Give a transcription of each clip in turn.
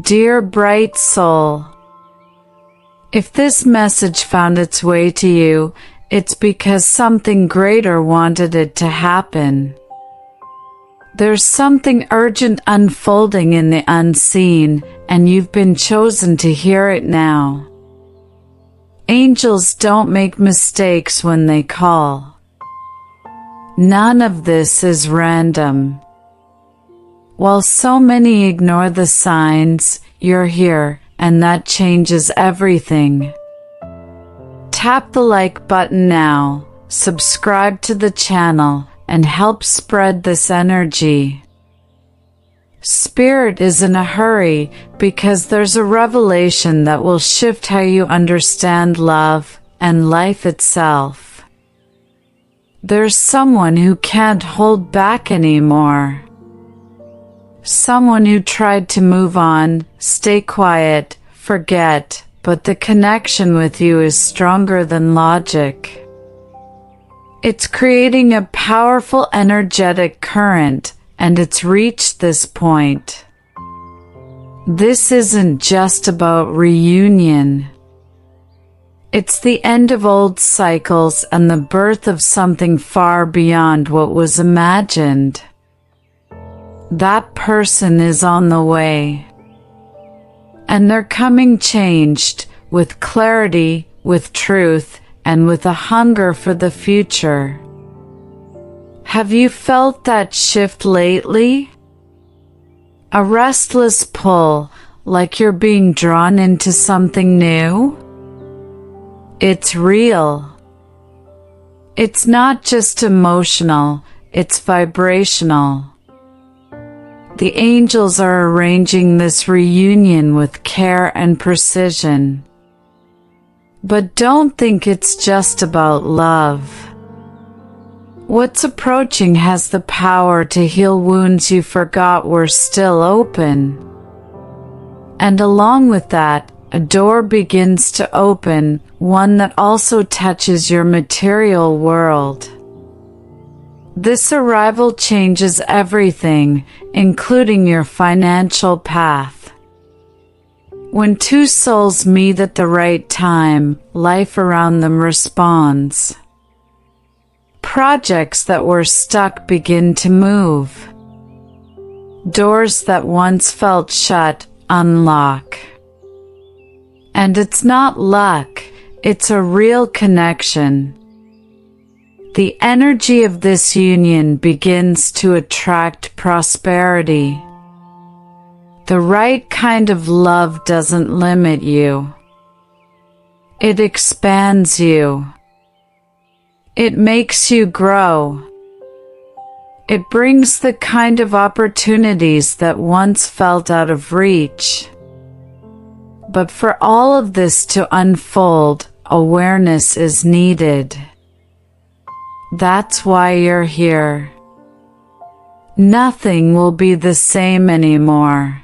Dear bright soul, if this message found its way to you, it's because something greater wanted it to happen. There's something urgent unfolding in the unseen, and you've been chosen to hear it now. Angels don't make mistakes when they call. None of this is random. While so many ignore the signs, you're here, and that changes everything. Tap the like button now, subscribe to the channel, and help spread this energy. Spirit is in a hurry because there's a revelation that will shift how you understand love and life itself. There's someone who can't hold back anymore. Someone who tried to move on, stay quiet, forget, but the connection with you is stronger than logic. It's creating a powerful energetic current, and it's reached this point. This isn't just about reunion. It's the end of old cycles and the birth of something far beyond what was imagined. That person is on the way. And they're coming changed, with clarity, with truth, and with a hunger for the future. Have you felt that shift lately? A restless pull, like you're being drawn into something new? It's real. It's not just emotional, it's vibrational. The angels are arranging this reunion with care and precision. But don't think it's just about love. What's approaching has the power to heal wounds you forgot were still open. And along with that, a door begins to open, one that also touches your material world. This arrival changes everything, including your financial path. When two souls meet at the right time, life around them responds. Projects that were stuck begin to move. Doors that once felt shut unlock. And it's not luck, it's a real connection. The energy of this union begins to attract prosperity. The right kind of love doesn't limit you. It expands you. It makes you grow. It brings the kind of opportunities that once felt out of reach. But for all of this to unfold, awareness is needed. That's why you're here. Nothing will be the same anymore.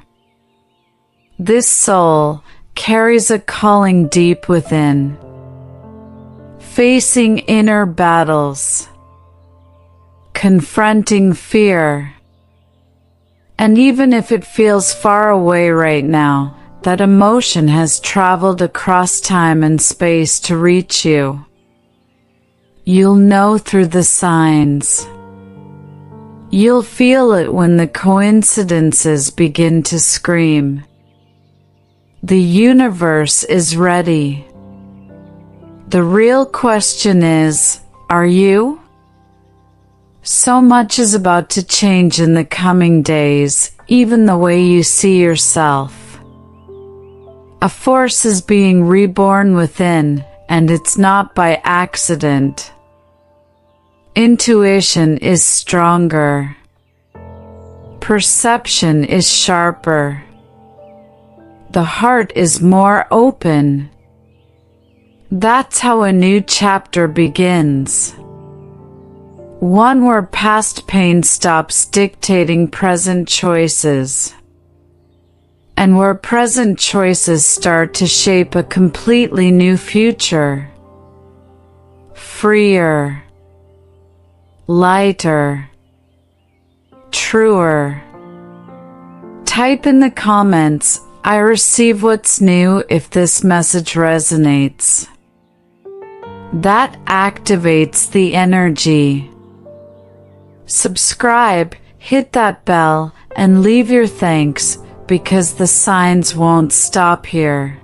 This soul carries a calling deep within, facing inner battles, confronting fear. And even if it feels far away right now, that emotion has traveled across time and space to reach you. You'll know through the signs. You'll feel it when the coincidences begin to scream. The universe is ready. The real question is, are you? So much is about to change in the coming days, even the way you see yourself. A force is being reborn within, and it's not by accident. Intuition is stronger. Perception is sharper. The heart is more open. That's how a new chapter begins. One where past pain stops dictating present choices. And where present choices start to shape a completely new future. Freer. Lighter. Truer. Type in the comments, I receive what's new if this message resonates. That activates the energy. Subscribe, hit that bell, and leave your thanks, because the signs won't stop here.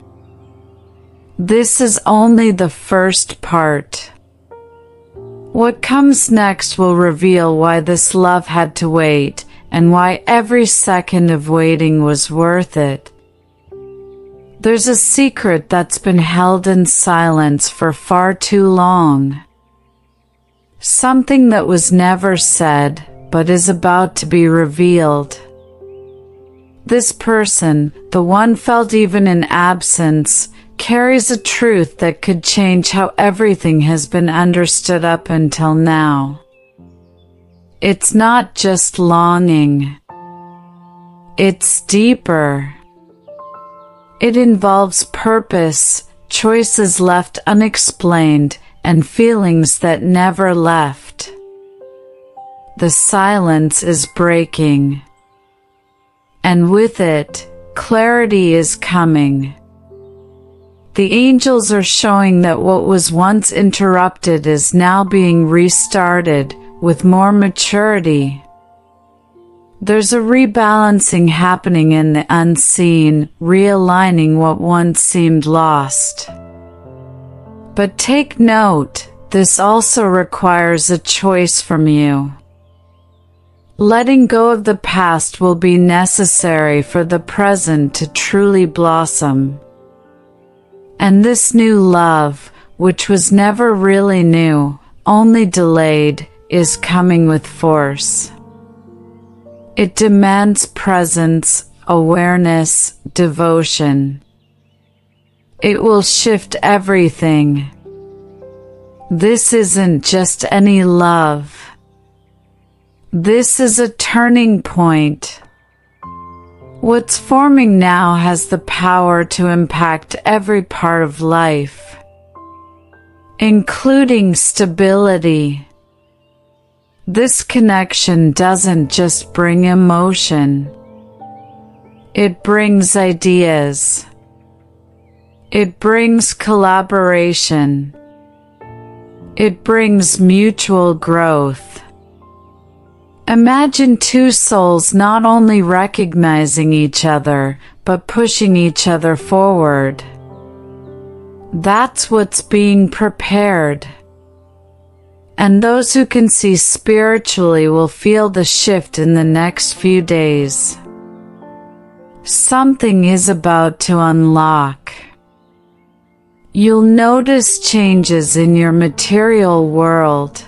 This is only the first part. What comes next will reveal why this love had to wait, and why every second of waiting was worth it. There's a secret that's been held in silence for far too long. Something that was never said, but is about to be revealed. This person, the one felt even in absence, carries a truth that could change how everything has been understood up until now. It's not just longing. It's deeper. It involves purpose, choices left unexplained, and feelings that never left. The silence is breaking. And with it, clarity is coming. The angels are showing that what was once interrupted is now being restarted, with more maturity. There's a rebalancing happening in the unseen, realigning what once seemed lost. But take note, this also requires a choice from you. Letting go of the past will be necessary for the present to truly blossom. And this new love, which was never really new, only delayed, is coming with force. It demands presence, awareness, devotion. It will shift everything. This isn't just any love. This is a turning point. What's forming now has the power to impact every part of life, including stability. This connection doesn't just bring emotion. It brings ideas. It brings collaboration. It brings mutual growth. Imagine two souls not only recognizing each other, but pushing each other forward. That's what's being prepared. And those who can see spiritually will feel the shift in the next few days. Something is about to unlock. You'll notice changes in your material world.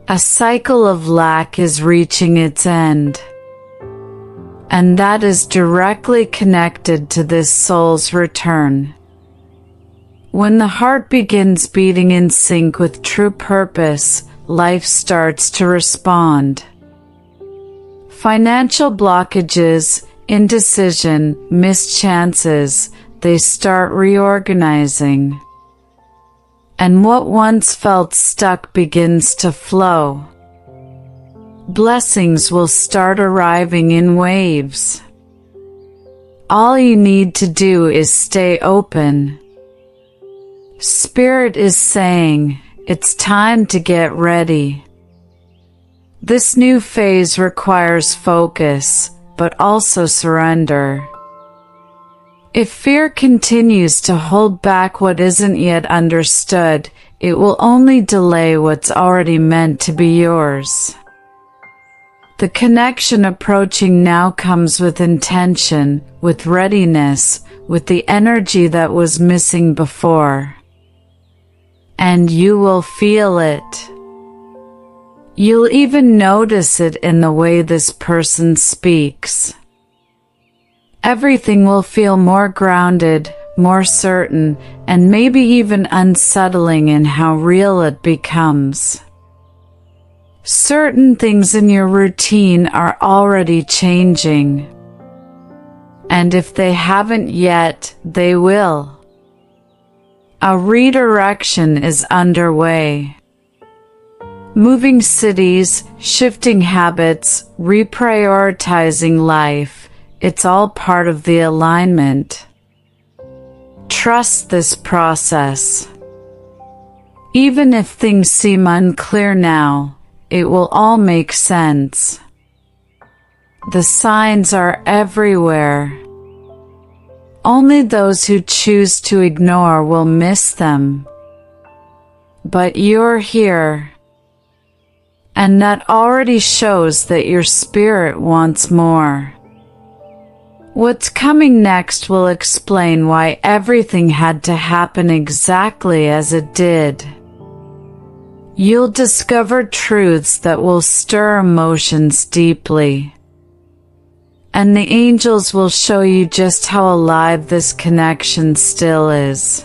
A cycle of lack is reaching its end. And that is directly connected to this soul's return. When the heart begins beating in sync with true purpose, life starts to respond. Financial blockages, indecision, missed chances, they start reorganizing. And what once felt stuck begins to flow. Blessings will start arriving in waves. All you need to do is stay open. Spirit is saying, it's time to get ready. This new phase requires focus, but also surrender. If fear continues to hold back what isn't yet understood, it will only delay what's already meant to be yours. The connection approaching now comes with intention, with readiness, with the energy that was missing before. And you will feel it. You'll even notice it in the way this person speaks. Everything will feel more grounded, more certain, and maybe even unsettling in how real it becomes. Certain things in your routine are already changing. And if they haven't yet, they will. A redirection is underway. Moving cities, shifting habits, reprioritizing life. it's all part of the alignment. Trust this process. Even if things seem unclear now, it will all make sense. The signs are everywhere. Only those who choose to ignore will miss them. But you're here. And that already shows that your spirit wants more. What's coming next will explain why everything had to happen exactly as it did. You'll discover truths that will stir emotions deeply. And the angels will show you just how alive this connection still is.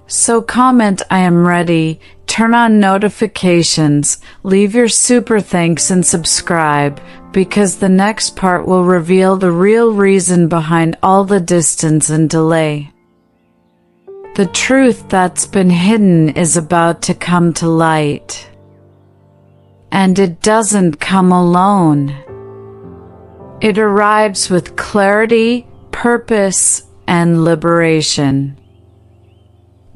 So comment "I am ready," turn on notifications, leave your super thanks and subscribe, because the next part will reveal the real reason behind all the distance and delay. The truth that's been hidden is about to come to light. And it doesn't come alone. It arrives with clarity, purpose, and liberation.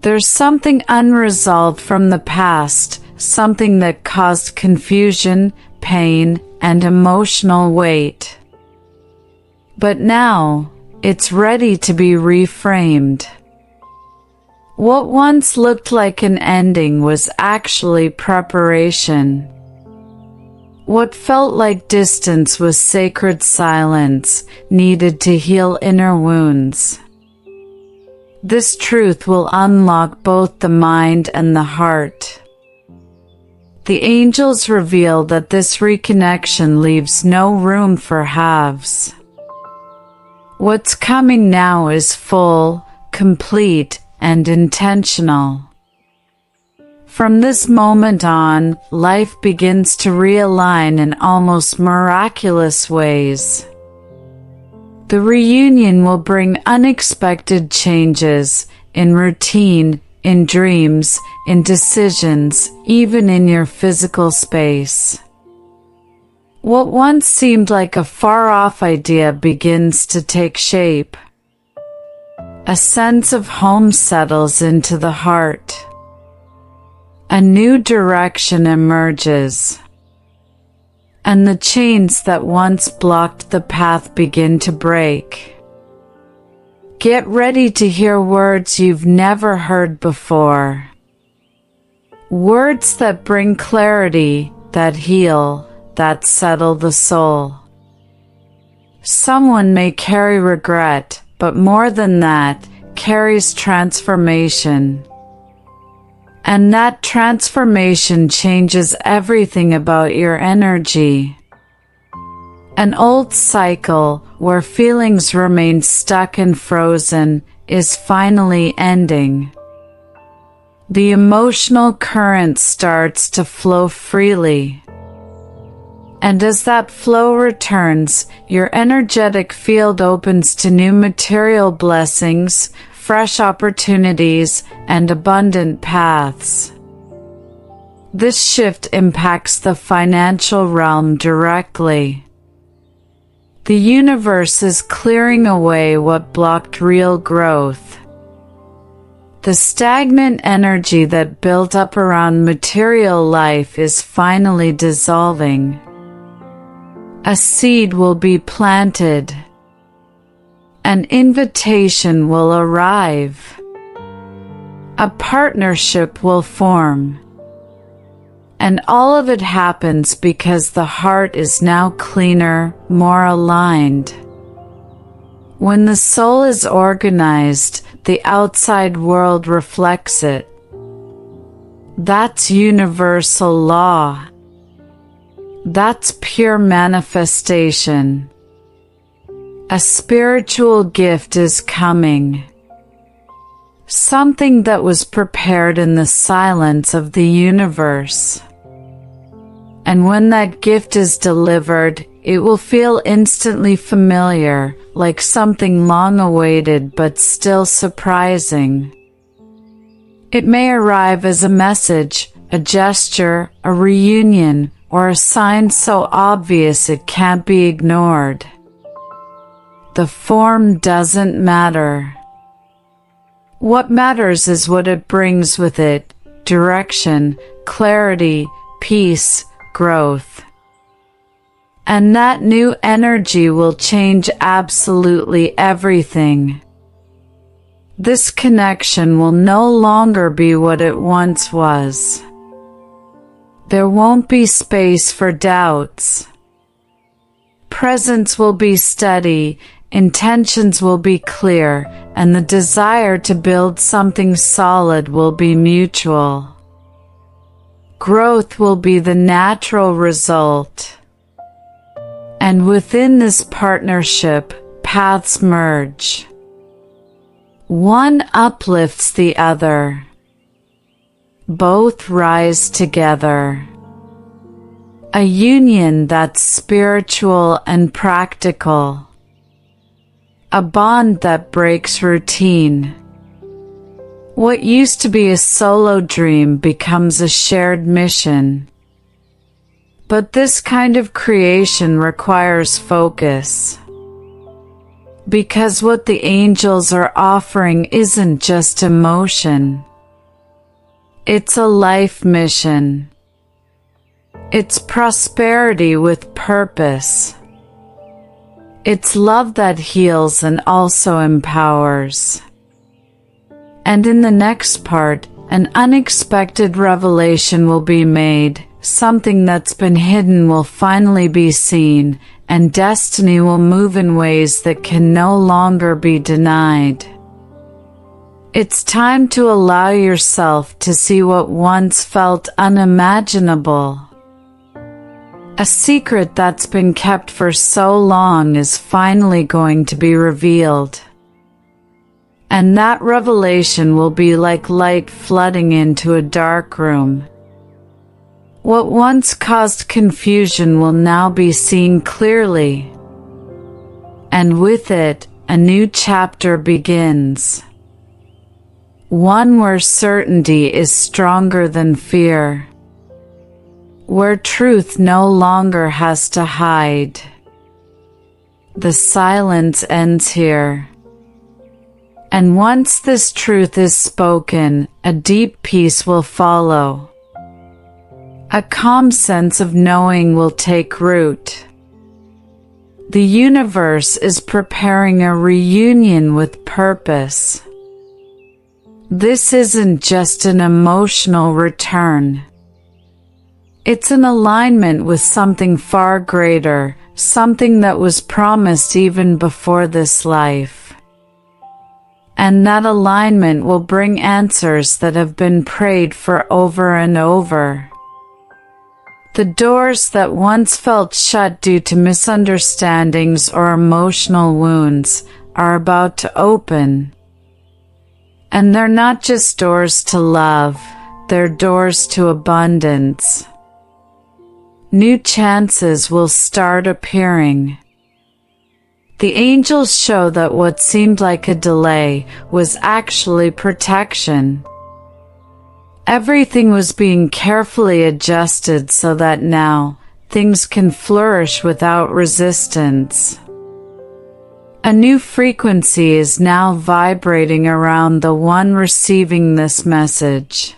There's something unresolved from the past, something that caused confusion, pain, and emotional weight. But now, it's ready to be reframed. What once looked like an ending was actually preparation. What felt like distance was sacred silence, needed to heal inner wounds. This truth will unlock both the mind and the heart. The angels reveal that this reconnection leaves no room for halves. What's coming now is full, complete, and intentional. From this moment on, life begins to realign in almost miraculous ways. The reunion will bring unexpected changes in routine, in dreams, in decisions, even in your physical space. What once seemed like a far-off idea begins to take shape. A sense of home settles into the heart. A new direction emerges. And the chains that once blocked the path begin to break. Get ready to hear words you've never heard before. Words that bring clarity, that heal, that settle the soul. Someone may carry regret, but more than that, carries transformation. And that transformation changes everything about your energy. An old cycle, where feelings remain stuck and frozen, is finally ending. The emotional current starts to flow freely. And as that flow returns, your energetic field opens to new material blessings, fresh opportunities, and abundant paths. This shift impacts the financial realm directly. The universe is clearing away what blocked real growth. The stagnant energy that built up around material life is finally dissolving. A seed will be planted. An invitation will arrive. A partnership will form. And all of it happens because the heart is now cleaner, more aligned. When the soul is organized, the outside world reflects it. That's universal law. That's pure manifestation. A spiritual gift is coming. Something that was prepared in the silence of the universe. And when that gift is delivered, it will feel instantly familiar, like something long awaited but still surprising. It may arrive as a message, a gesture, a reunion, or a sign so obvious it can't be ignored. The form doesn't matter. What matters is what it brings with it: direction, clarity, peace, growth. And that new energy will change absolutely everything. This connection will no longer be what it once was. There won't be space for doubts. Presence will be steady, intentions will be clear, and the desire to build something solid will be mutual. Growth will be the natural result. And within this partnership, paths merge. One uplifts the other. Both rise together. A union that's spiritual and practical. A bond that breaks routine. What used to be a solo dream becomes a shared mission. But this kind of creation requires focus. Because what the angels are offering isn't just emotion. It's a life mission. It's prosperity with purpose. It's love that heals and also empowers. And in the next part, an unexpected revelation will be made. Something that's been hidden will finally be seen, and destiny will move in ways that can no longer be denied. It's time to allow yourself to see what once felt unimaginable. A secret that's been kept for so long is finally going to be revealed. And that revelation will be like light flooding into a dark room. What once caused confusion will now be seen clearly. And with it, a new chapter begins. One where certainty is stronger than fear. Where truth no longer has to hide. The silence ends here. And once this truth is spoken, a deep peace will follow. A calm sense of knowing will take root. The universe is preparing a reunion with purpose. This isn't just an emotional return. It's an alignment with something far greater, something that was promised even before this life. And that alignment will bring answers that have been prayed for over and over. The doors that once felt shut due to misunderstandings or emotional wounds are about to open. And they're not just doors to love, they're doors to abundance. New chances will start appearing. The angels show that what seemed like a delay was actually protection. Everything was being carefully adjusted so that now things can flourish without resistance. A new frequency is now vibrating around the one receiving this message.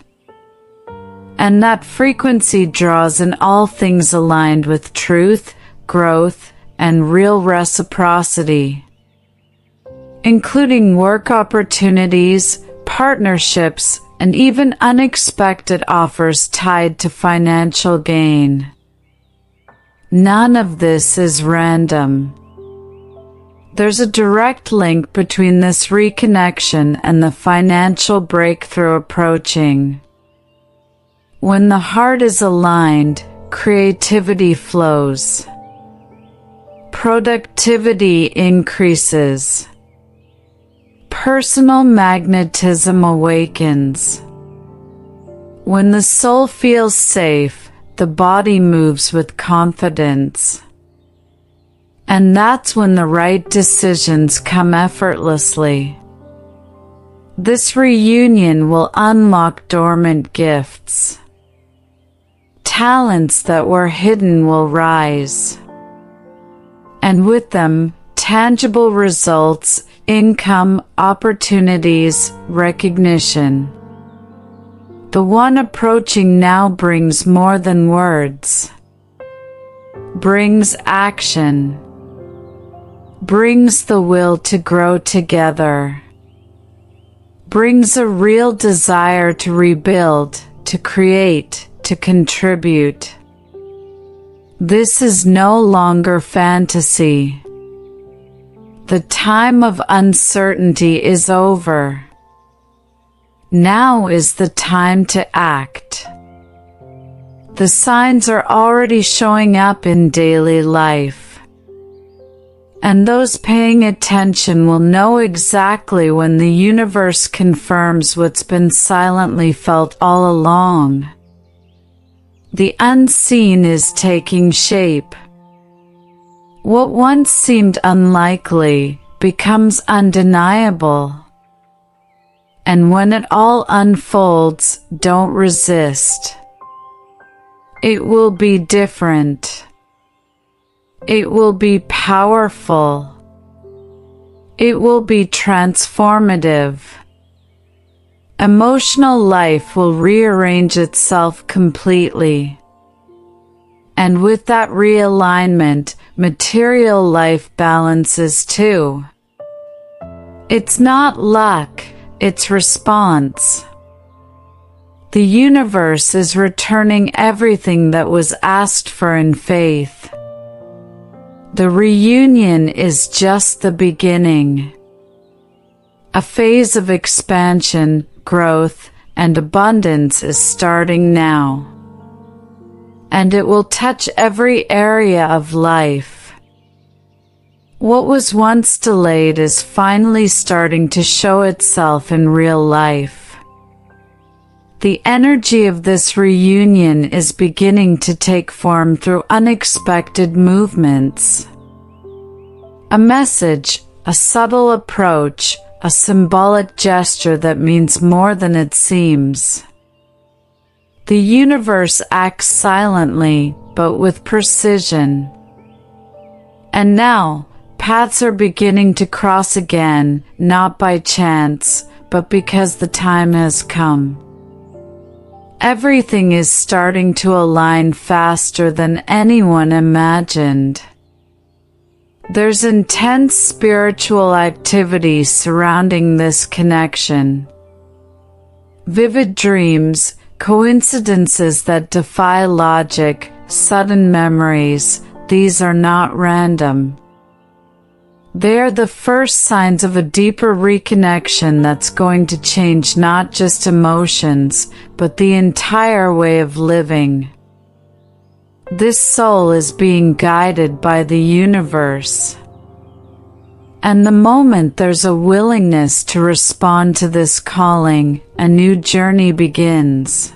And that frequency draws in all things aligned with truth, growth, and real reciprocity, including work opportunities, partnerships, and even unexpected offers tied to financial gain. None of this is random. There's a direct link between this reconnection and the financial breakthrough approaching. When the heart is aligned, creativity flows. Productivity increases. Personal magnetism awakens. When the soul feels safe, the body moves with confidence. And that's when the right decisions come effortlessly. This reunion will unlock dormant gifts. Talents that were hidden will rise. And with them, tangible results, income, opportunities, recognition. The one approaching now brings more than words. Brings action. Brings the will to grow together. Brings a real desire to rebuild, to create, to contribute. This is no longer fantasy. The time of uncertainty is over. Now is the time to act. The signs are already showing up in daily life. And those paying attention will know exactly when the universe confirms what's been silently felt all along. The unseen is taking shape. What once seemed unlikely becomes undeniable. And when it all unfolds, don't resist. It will be different. It will be powerful. It will be transformative. Emotional life will rearrange itself completely. And with that realignment, material life balances too. It's not luck, it's response. The universe is returning everything that was asked for in faith. The reunion is just the beginning. A phase of expansion, growth, and abundance is starting now. And it will touch every area of life. What was once delayed is finally starting to show itself in real life. The energy of this reunion is beginning to take form through unexpected movements. A message, a subtle approach, a symbolic gesture that means more than it seems. The universe acts silently, but with precision. And now, paths are beginning to cross again, not by chance, but because the time has come. Everything is starting to align faster than anyone imagined. There's intense spiritual activity surrounding this connection. Vivid dreams, coincidences that defy logic, sudden memories, these are not random. They are the first signs of a deeper reconnection that's going to change not just emotions, but the entire way of living. This soul is being guided by the universe. And the moment there's a willingness to respond to this calling, a new journey begins.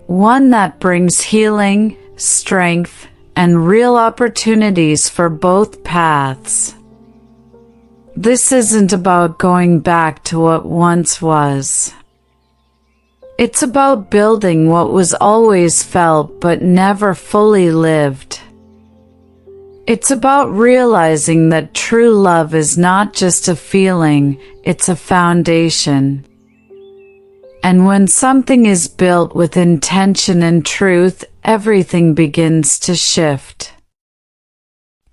One that brings healing, strength, and real opportunities for both paths. This isn't about going back to what once was. It's about building what was always felt but never fully lived. It's about realizing that true love is not just a feeling, it's a foundation. And when something is built with intention and truth, everything begins to shift.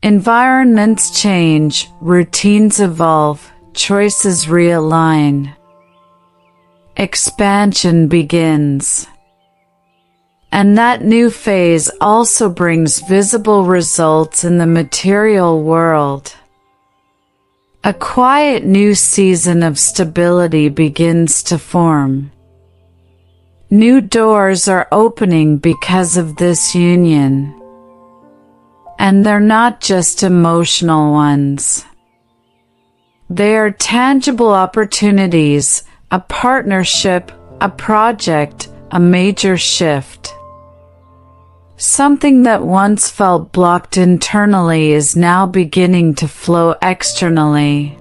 Environments change, routines evolve, choices realign. Expansion begins. And that new phase also brings visible results in the material world. A quiet new season of stability begins to form. New doors are opening because of this union. And they're not just emotional ones. They are tangible opportunities, a partnership, a project, a major shift. Something that once felt blocked internally is now beginning to flow externally.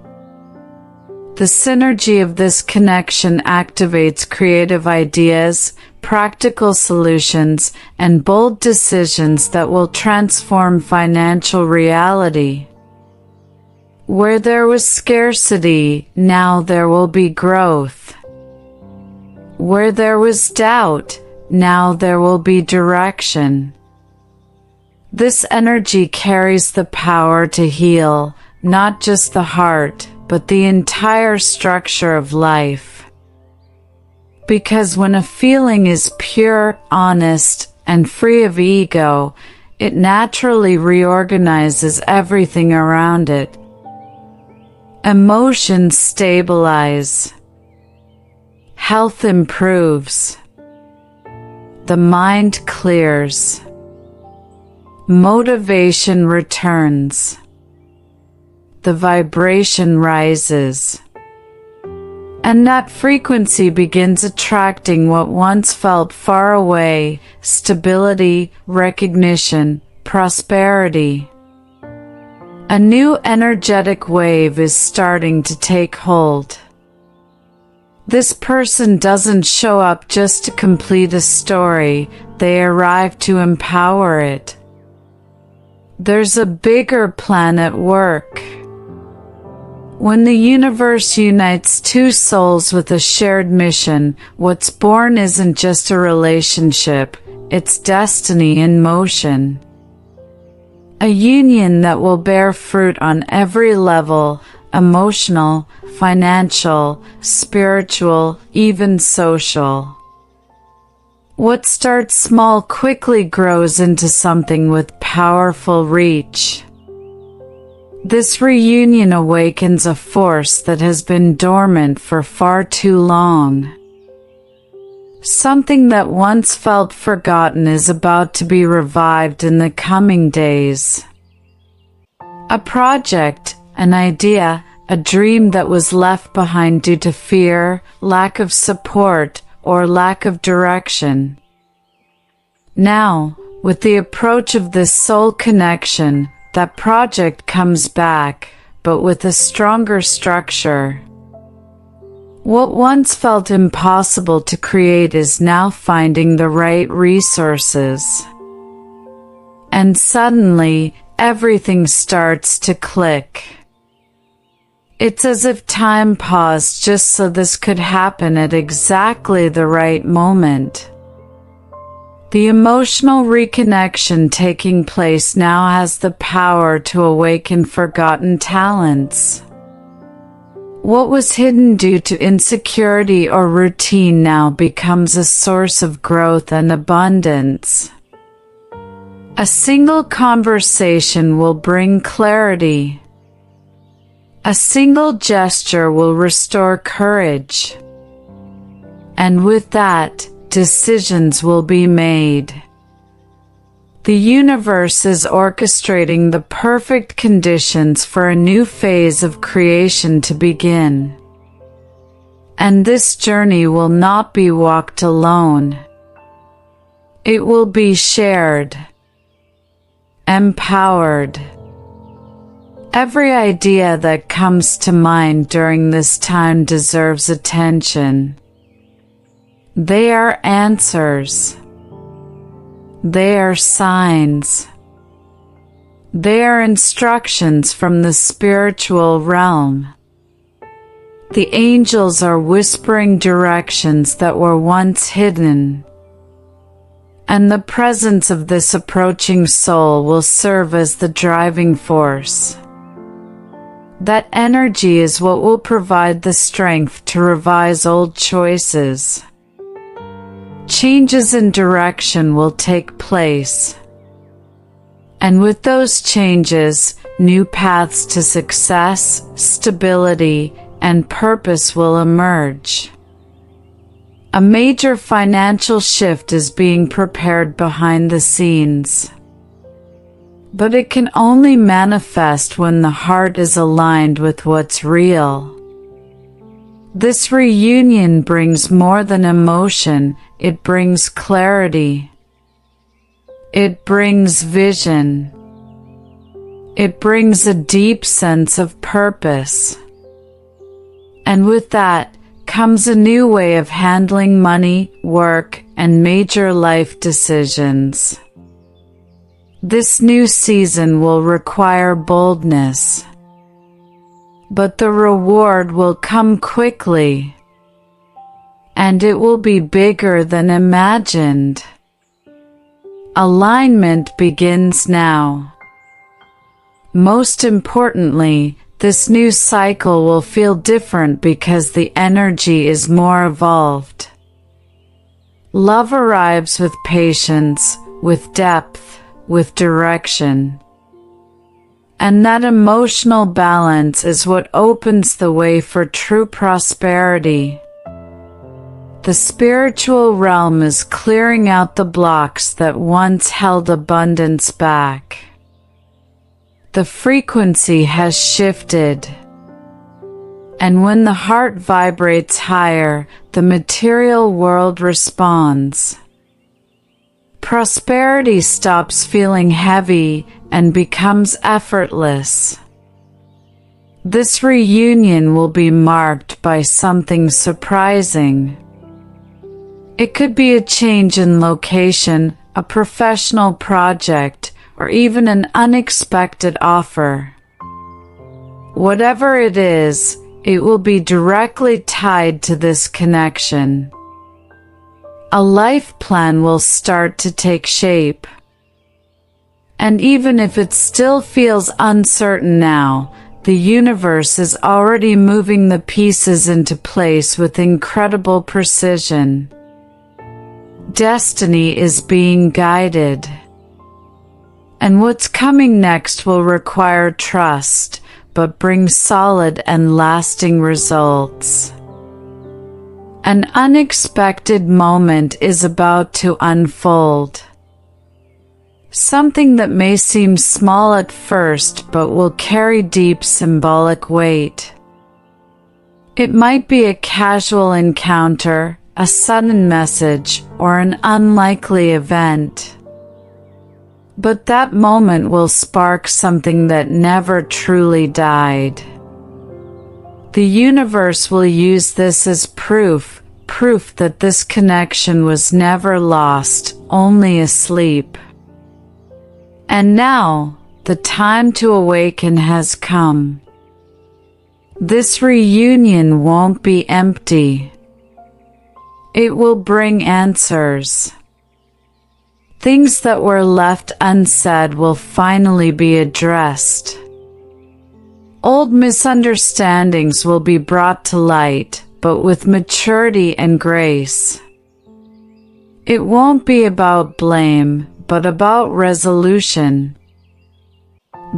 The synergy of this connection activates creative ideas, practical solutions, and bold decisions that will transform financial reality. Where there was scarcity, now there will be growth. Where there was doubt, now there will be direction. This energy carries the power to heal, not just the heart, but the entire structure of life. Because when a feeling is pure, honest, and free of ego, it naturally reorganizes everything around it. Emotions stabilize. Health improves. The mind clears. Motivation returns. The vibration rises. And that frequency begins attracting what once felt far away: stability, recognition, prosperity. A new energetic wave is starting to take hold. This person doesn't show up just to complete a story, they arrive to empower it. There's a bigger plan at work. When the universe unites two souls with a shared mission, what's born isn't just a relationship, it's destiny in motion. A union that will bear fruit on every level: emotional, financial, spiritual, even social. What starts small quickly grows into something with powerful reach. This reunion awakens a force that has been dormant for far too long. Something that once felt forgotten is about to be revived in the coming days. A project, an idea, a dream that was left behind due to fear, lack of support, or lack of direction. Now, with the approach of this soul connection, that project comes back, but with a stronger structure. What once felt impossible to create is now finding the right resources. And suddenly, everything starts to click. It's as if time paused just so this could happen at exactly the right moment. The emotional reconnection taking place now has the power to awaken forgotten talents. What was hidden due to insecurity or routine now becomes a source of growth and abundance. A single conversation will bring clarity. A single gesture will restore courage. And with that, decisions will be made. The universe is orchestrating the perfect conditions for a new phase of creation to begin. And this journey will not be walked alone. It will be shared, empowered. Every idea that comes to mind during this time deserves attention. They are answers. They are signs. They are instructions from the spiritual realm. The angels are whispering directions that were once hidden. And the presence of this approaching soul will serve as the driving force. That energy is what will provide the strength to revise old choices. Changes in direction will take place. And with those changes, new paths to success, stability, and purpose will emerge. A major financial shift is being prepared behind the scenes. But it can only manifest when the heart is aligned with what's real. This reunion brings more than emotion, it brings clarity. It brings vision. It brings a deep sense of purpose. And with that comes a new way of handling money, work, and major life decisions. This new season will require boldness. but the reward will come quickly, and it will be bigger than imagined. Alignment begins now. Most importantly, this new cycle will feel different because the energy is more evolved. Love arrives with patience, with depth, with direction. And that emotional balance is what opens the way for true prosperity. The spiritual realm is clearing out the blocks that once held abundance back. The frequency has shifted. And when the heart vibrates higher, the material world responds. Prosperity stops feeling heavy and becomes effortless. This reunion will be marked by something surprising. It could be a change in location, a professional project, or even an unexpected offer. Whatever it is, it will be directly tied to this connection. A life plan will start to take shape. And even if it still feels uncertain now, the universe is already moving the pieces into place with incredible precision. Destiny is being guided. And what's coming next will require trust, but bring solid and lasting results. An unexpected moment is about to unfold. Something that may seem small at first but will carry deep symbolic weight. It might be a casual encounter, a sudden message, or an unlikely event. But that moment will spark something that never truly died. The universe will use this as proof that this connection was never lost, only asleep. And now, the time to awaken has come. This reunion won't be empty. It will bring answers. Things that were left unsaid will finally be addressed. Old misunderstandings will be brought to light, but with maturity and grace. It won't be about blame, but about resolution.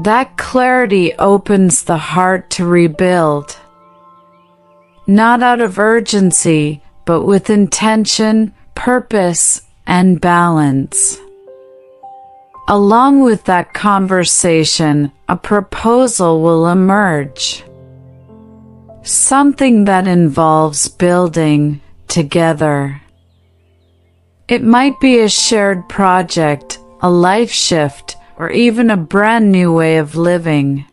That clarity opens the heart to rebuild. Not out of urgency, but with intention, purpose, and balance. Along with that conversation, a proposal will emerge. Something that involves building together. It might be a shared project, a life shift, or even a brand new way of living.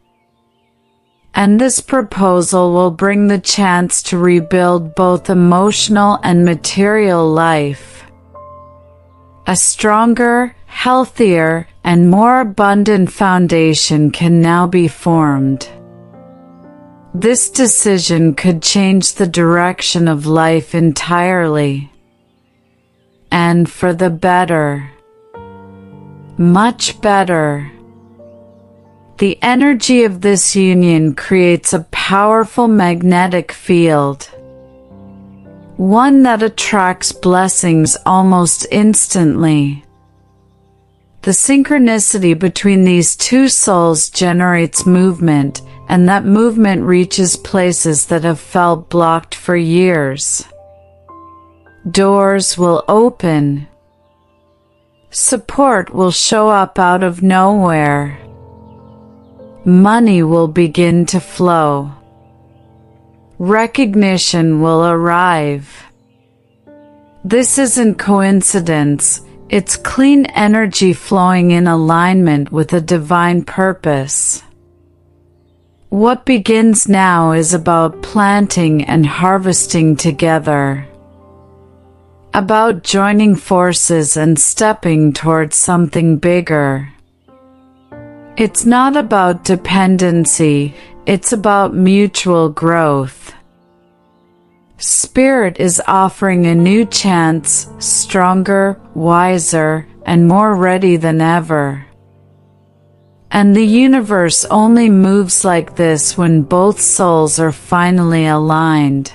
And this proposal will bring the chance to rebuild both emotional and material life. A stronger, healthier, and more abundant foundation can now be formed. This decision could change the direction of life entirely. And for the better. Much better. The energy of this union creates a powerful magnetic field. One that attracts blessings almost instantly. The synchronicity between these two souls generates movement, and that movement reaches places that have felt blocked for years. Doors will open. Support will show up out of nowhere. Money will begin to flow. Recognition will arrive. This isn't coincidence, it's clean energy flowing in alignment with a divine purpose. What begins now is about planting and harvesting together. About joining forces and stepping towards something bigger. It's not about dependency, it's about mutual growth. Spirit is offering a new chance, stronger, wiser, and more ready than ever. And the universe only moves like this when both souls are finally aligned.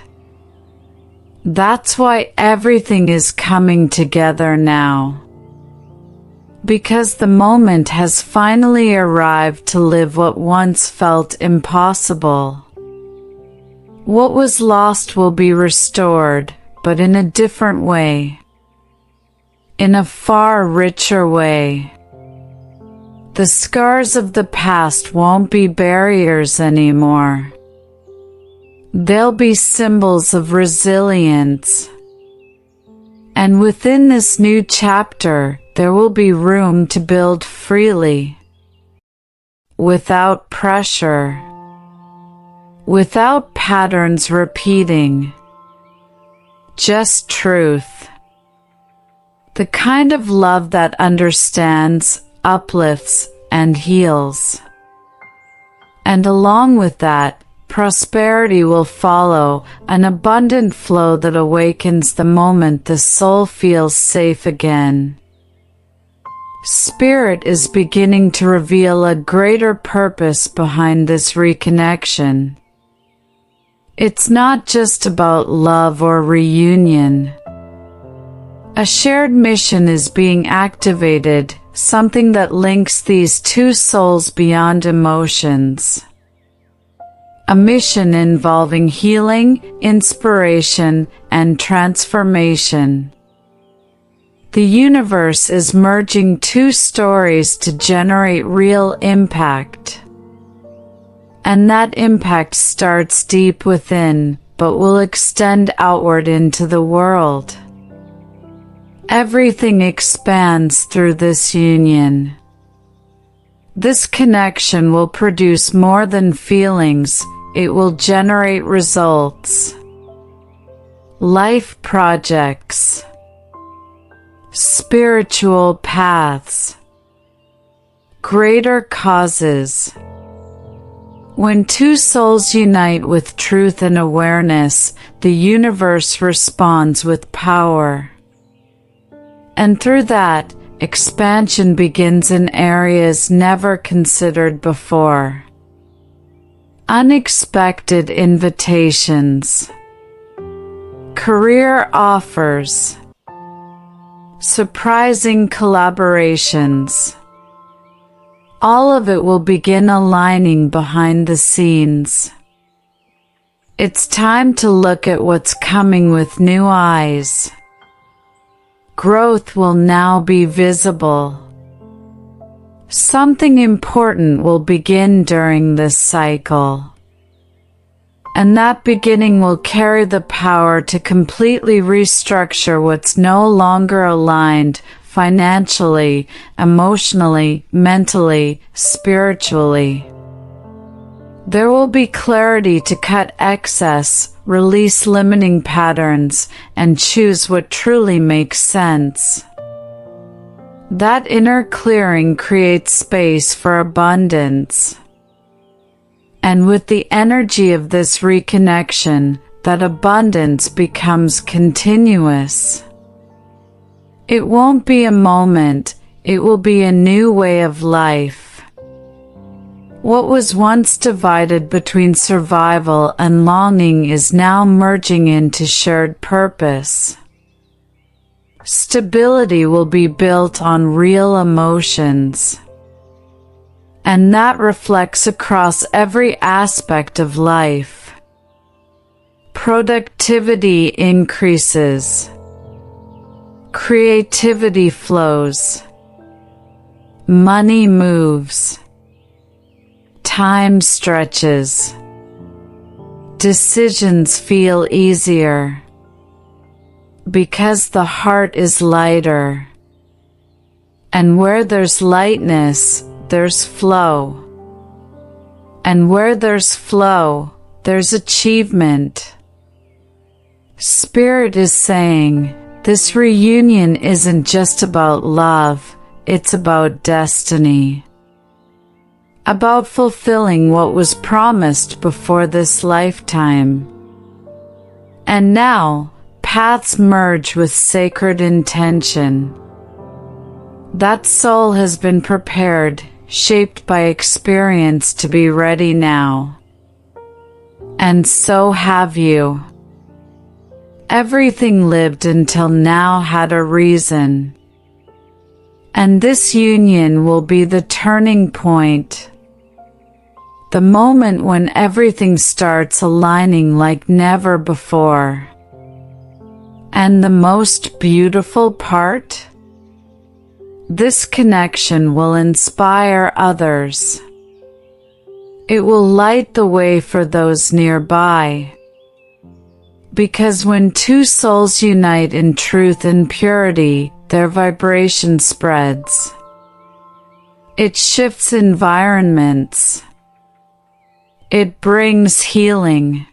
That's why everything is coming together now. Because the moment has finally arrived to live what once felt impossible. What was lost will be restored, but in a different way. In a far richer way. The scars of the past won't be barriers anymore. They'll be symbols of resilience. And within this new chapter, there will be room to build freely. Without pressure. Without patterns repeating. Just truth. The kind of love that understands, uplifts, and heals. And along with that, prosperity will follow, an abundant flow that awakens the moment the soul feels safe again. Spirit is beginning to reveal a greater purpose behind this reconnection. It's not just about love or reunion. A shared mission is being activated, something that links these two souls beyond emotions. A mission involving healing, inspiration, and transformation. The universe is merging two stories to generate real impact. And that impact starts deep within, but will extend outward into the world. Everything expands through this union. This connection will produce more than feelings, it will generate results. Life projects. Spiritual paths. Greater causes. When two souls unite with truth and awareness, the universe responds with power. And through that, expansion begins in areas never considered before. Unexpected invitations. Career offers. Surprising collaborations. All of it will begin aligning behind the scenes. It's time to look at what's coming with new eyes. Growth will now be visible. Something important will begin during this cycle. And that beginning will carry the power to completely restructure what's no longer aligned financially, emotionally, mentally, spiritually. There will be clarity to cut excess, release limiting patterns, and choose what truly makes sense. That inner clearing creates space for abundance. And with the energy of this reconnection, that abundance becomes continuous. It won't be a moment, it will be a new way of life. What was once divided between survival and longing is now merging into shared purpose. Stability will be built on real emotions. And that reflects across every aspect of life. Productivity increases. Creativity flows. Money moves. Time stretches. Decisions feel easier. Because the heart is lighter. And where there's lightness, there's flow. And where there's flow, there's achievement. Spirit is saying, this reunion isn't just about love, it's about destiny. about fulfilling what was promised before this lifetime. And now, paths merge with sacred intention. That soul has been prepared, shaped by experience to be ready now. And so have you. Everything lived until now had a reason. And this union will be the turning point. The moment when everything starts aligning like never before. And the most beautiful part? This connection will inspire others. It will light the way for those nearby. Because when two souls unite in truth and purity, their vibration spreads. It shifts environments. It brings healing.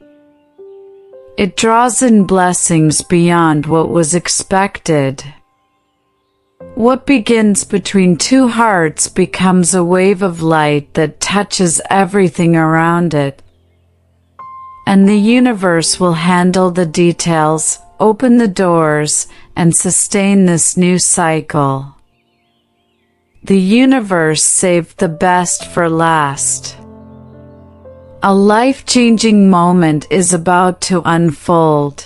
It draws in blessings beyond what was expected. What begins between two hearts becomes a wave of light that touches everything around it. And the universe will handle the details, open the doors, and sustain this new cycle. The universe saved the best for last. A life-changing moment is about to unfold.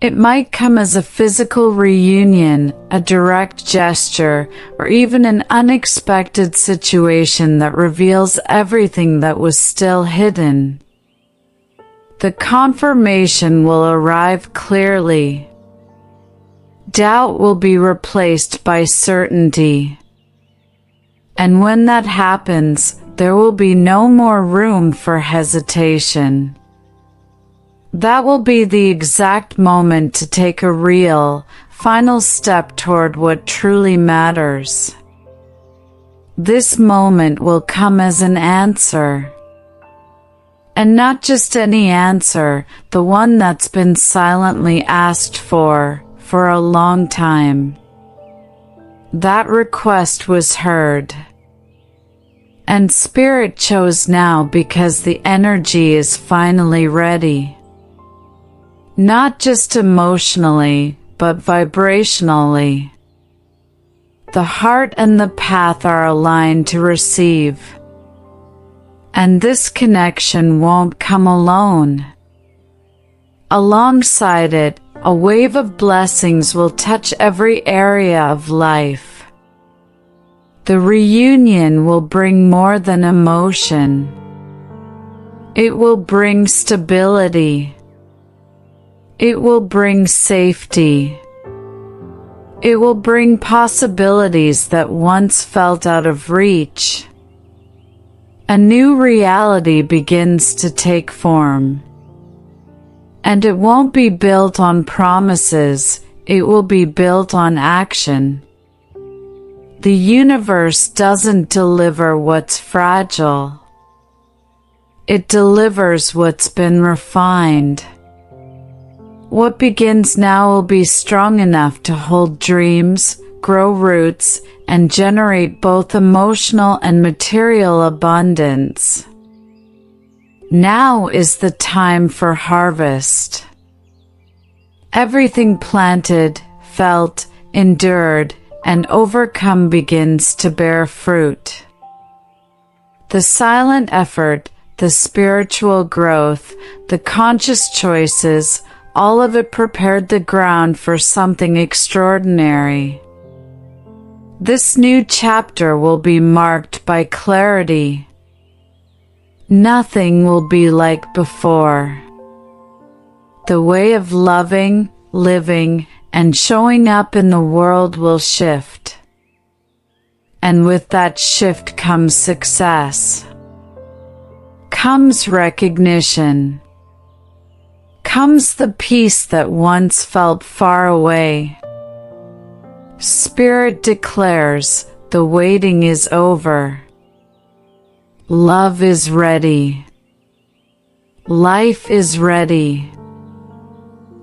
It might come as a physical reunion, a direct gesture, or even an unexpected situation that reveals everything that was still hidden. The confirmation will arrive clearly. Doubt will be replaced by certainty. And when that happens, there will be no more room for hesitation. That will be the exact moment to take a real, final step toward what truly matters. This moment will come as an answer. And not just any answer, the one that's been silently asked for a long time. That request was heard. And Spirit chose now because the energy is finally ready. Not just emotionally, but vibrationally. The heart and the path are aligned to receive. And this connection won't come alone. Alongside it, a wave of blessings will touch every area of life. The reunion will bring more than emotion. It will bring stability. It will bring safety. It will bring possibilities that once felt out of reach. A new reality begins to take form. And it won't be built on promises, it will be built on action. The universe doesn't deliver what's fragile. It delivers what's been refined. What begins now will be strong enough to hold dreams, grow roots, and generate both emotional and material abundance. Now is the time for harvest. Everything planted, felt, endured, and overcome begins to bear fruit. The silent effort, the spiritual growth, the conscious choices, all of it prepared the ground for something extraordinary. This new chapter will be marked by clarity. Nothing will be like before. The way of loving, living, and showing up in the world will shift. And with that shift comes success. Comes recognition. Comes the peace that once felt far away. Spirit declares, the waiting is over. Love is ready. Life is ready.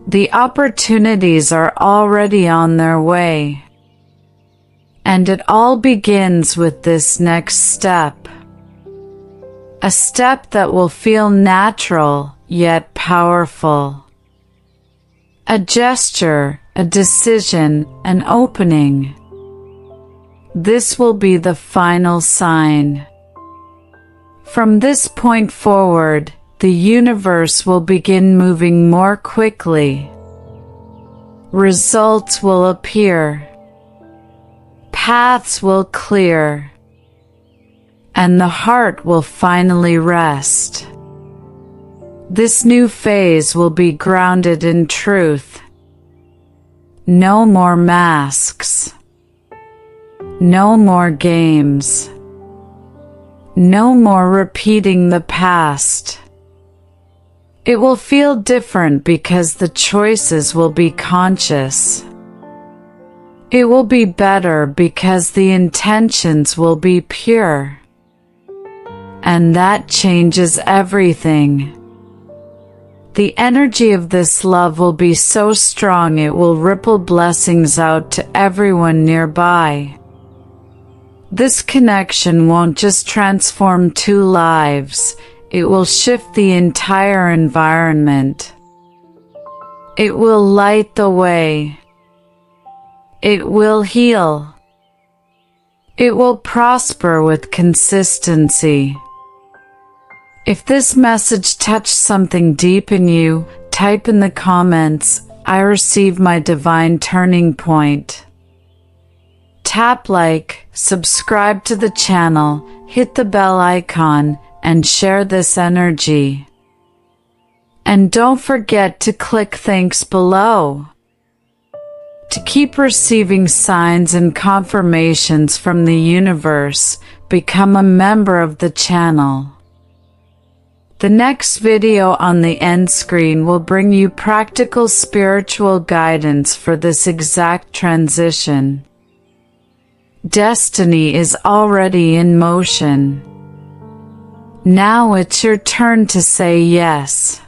The opportunities are already on their way. And it all begins with this next step. A step that will feel natural, yet powerful. A gesture, a decision, an opening. This will be the final sign. From this point forward, the universe will begin moving more quickly. Results will appear. Paths will clear. And the heart will finally rest. This new phase will be grounded in truth. No more masks. No more games. No more repeating the past. It will feel different because the choices will be conscious. It will be better because the intentions will be pure. And that changes everything. The energy of this love will be so strong it will ripple blessings out to everyone nearby. This connection won't just transform two lives, it will shift the entire environment. It will light the way. It will heal. It will prosper with consistency. If this message touched something deep in you, type in the comments, "I receive my divine turning point." Tap like, subscribe to the channel, hit the bell icon, and share this energy. And don't forget to click thanks below. To keep receiving signs and confirmations from the universe, become a member of the channel. The next video on the end screen will bring you practical spiritual guidance for this exact transition. Destiny is already in motion. Now it's your turn to say yes.